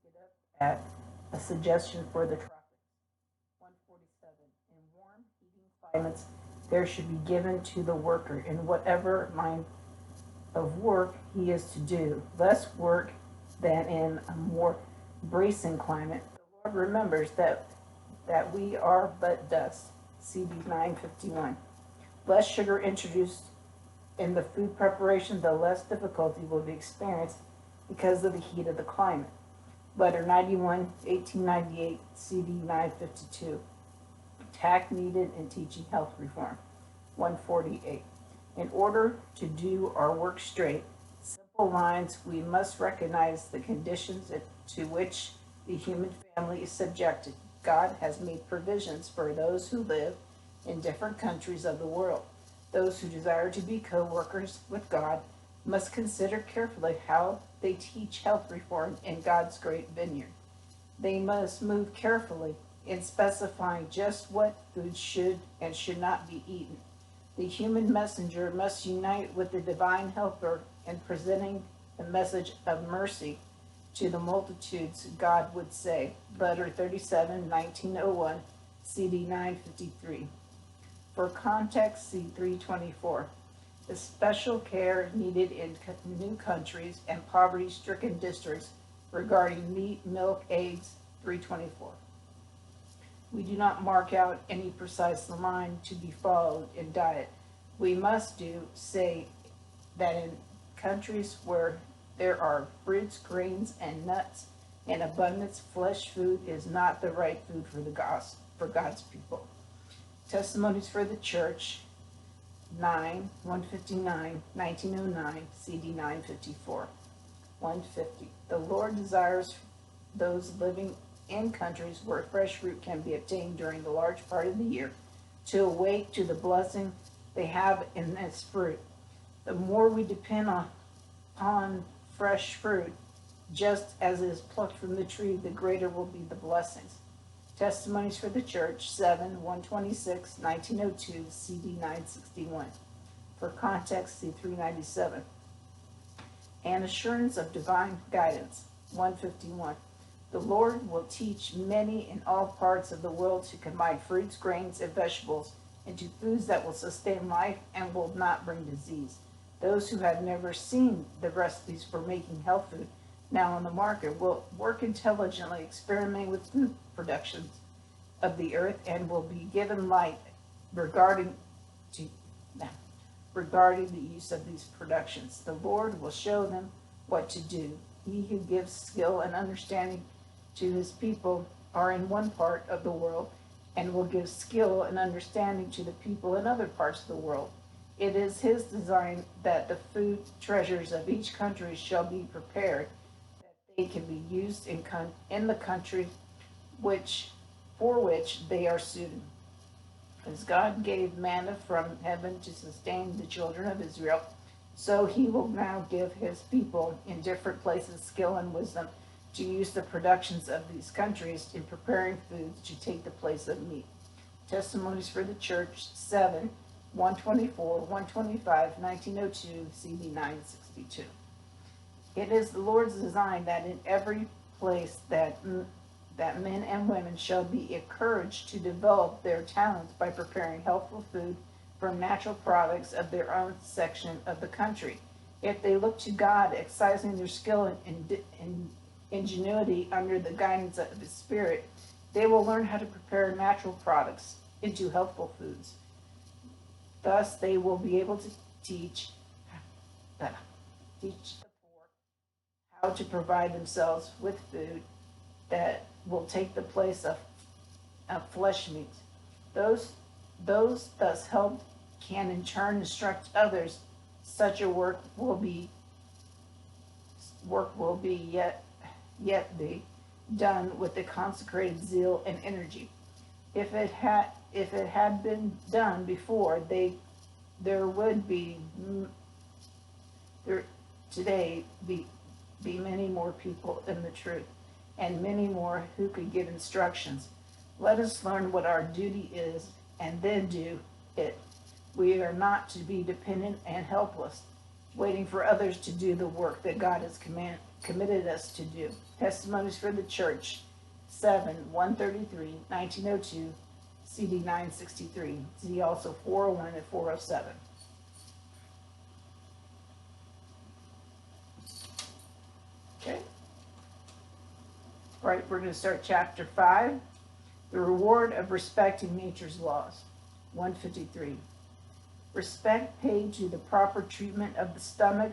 it up at a suggestion for the tropics. 147. In warm, heating climates, there should be given to the worker in whatever line of work he is to do, less work than in a more bracing climate. The Lord remembers that we are but dust. CB 951. Less sugar introduced in the food preparation, the less difficulty will be experienced because of the heat of the climate. Letter 91, 1898, CD 952. Tact needed in teaching health reform. 148. In order to do our work straight, simple lines, we must recognize the conditions to which the human family is subjected. God has made provisions for those who live in different countries of the world. Those who desire to be co-workers with God must consider carefully how they teach health reform in God's great vineyard. They must move carefully in specifying just what food should and should not be eaten. The human messenger must unite with the divine helper in presenting the message of mercy to the multitudes. God would say. Letter 37, 1901, CD 953. For context, see 324. The special care needed in new countries and poverty-stricken districts regarding meat, milk, eggs, 324. We do not mark out any precise line to be followed in diet. We must say that in countries where there are fruits, grains, and nuts in abundance, flesh food is not the right food for God's people. Testimonies for the Church, 159, 1909, CD 954. 150. The Lord desires those living in countries where fresh fruit can be obtained during the large part of the year to awake to the blessing they have in this fruit. The more we depend upon fresh fruit, just as it is plucked from the tree, the greater will be the blessings. Testimonies for the Church, 7, 126, 1902, CD 961. For context, see 397. An assurance of divine guidance, 151. The Lord will teach many in all parts of the world to combine fruits, grains, and vegetables into foods that will sustain life and will not bring disease. Those who have never seen the recipes for making health food now on the market will work intelligently, experimenting with food productions of the earth, and will be given light regarding the use of these productions. The Lord will show them what to do. He who gives skill and understanding to his people are in one part of the world, and will give skill and understanding to the people in other parts of the world. It is his design that the food treasures of each country shall be prepared, that they can be used in the country for which they are suited. As God gave manna from heaven to sustain the children of Israel, so he will now give his people in different places skill and wisdom to use the productions of these countries in preparing foods to take the place of meat. Testimonies for the Church, 7, 124, 125, 1902, CD 962. It is the Lord's design that in every place that men and women shall be encouraged to develop their talents by preparing healthful food from natural products of their own section of the country. If they look to God, exercising their skill and ingenuity under the guidance of His Spirit, they will learn how to prepare natural products into healthful foods. Thus, they will be able to teach the poor how to provide themselves with food that will take the place of flesh meat. Those thus helped can in turn instruct others. Such a work will be yet be done with the consecrated zeal and energy. If it had been done before, there would be today be many more people in the truth, and many more who could give instructions. Let us learn what our duty is and then do it. We are not to be dependent and helpless. waiting for others to do the work that God has committed us to do. Testimonies for the Church, 7, 133, 1902, CD 963. See also 401 and 407. Okay. All right, we're going to start chapter 5. The reward of respecting nature's laws. 153. Respect paid to the proper treatment of the stomach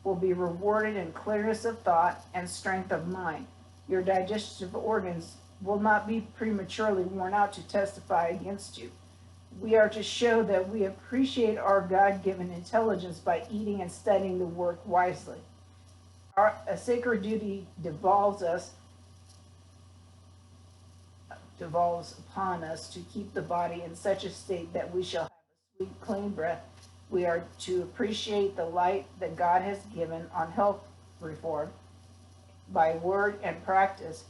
will be rewarded in clearness of thought and strength of mind. Your digestive organs will not be prematurely worn out to testify against you. We are to show that we appreciate our God-given intelligence by eating and studying the work wisely. A sacred duty devolves upon us to keep the body in such a state that we shall have a sweet, clean breath. We are to appreciate the light that God has given on health reform by word and practice,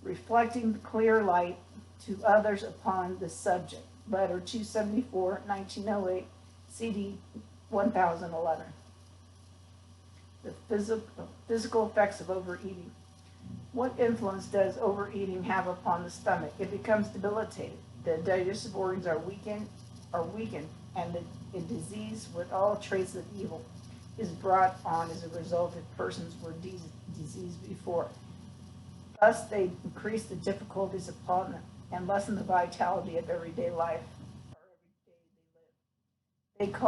reflecting the clear light to others upon the subject. Letter 274, 1908, CD 1011. The physical effects of overeating. What influence does overeating have upon the stomach? It becomes debilitated. The digestive organs are weakened, and a disease with all traits of evil is brought on as a result if persons were diseased before. Thus, they increase the difficulties upon them and lessen the vitality of everyday life, or every day they live.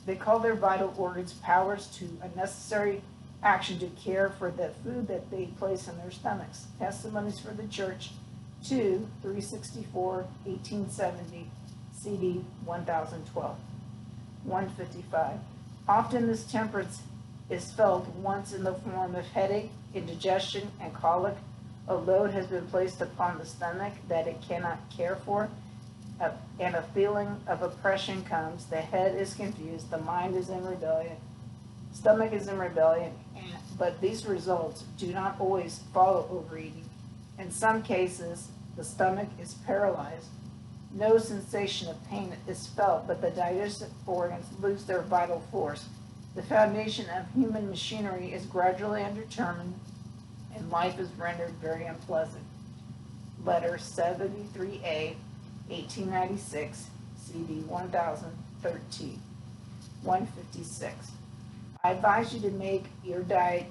They call their vital organs powers to a necessary action to care for the food that they place in their stomachs. Testimonies for the Church, 2, 364, 1870, CD 1012. 155. Often this temperance is felt once in the form of headache, indigestion, and colic. A load has been placed upon the stomach that it cannot care for, and a feeling of oppression comes. The head is confused, the mind is in rebellion, stomach is in rebellion, but these results do not always follow overeating. In some cases, the stomach is paralyzed. No sensation of pain is felt, but the digestive organs lose their vital force. The foundation of human machinery is gradually undetermined, and life is rendered very unpleasant. Letter 73A, 1896, CD 1013. 156. I advise you to make your diet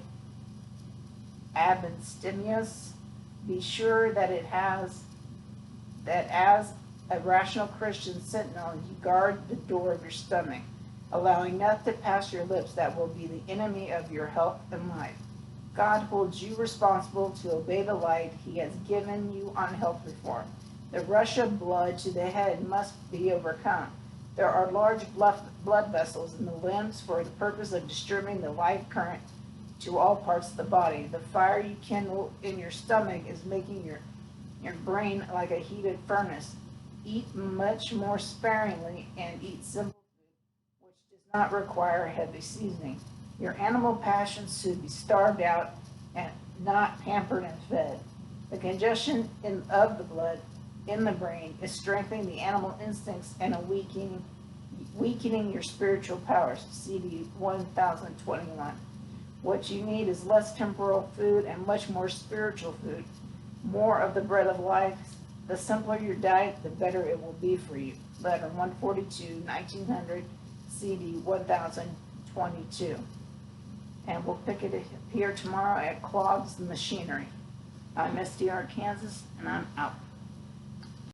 abstemious. Be sure that as a rational Christian sentinel, you guard the door of your stomach, allowing nothing to pass your lips that will be the enemy of your health and life. God holds you responsible to obey the light He has given you on health reform. The rush of blood to the head must be overcome. There are large blood vessels in the limbs for the purpose of distributing the life current to all parts of the body. The fire you kindle in your stomach is making your brain like a heated furnace. Eat much more sparingly and eat simple food, which does not require heavy seasoning. Your animal passions should be starved out and not pampered and fed. The congestion of the blood in the brain is strengthening the animal instincts and weakening your spiritual powers. CD 1021. What you need is less temporal food and much more spiritual food. More of the bread of life. The simpler your diet, the better it will be for you. Letter 142, 1900, CD 1022. And we'll pick it up here tomorrow at Clogs Machinery. I'm SDR Kansas, and I'm out.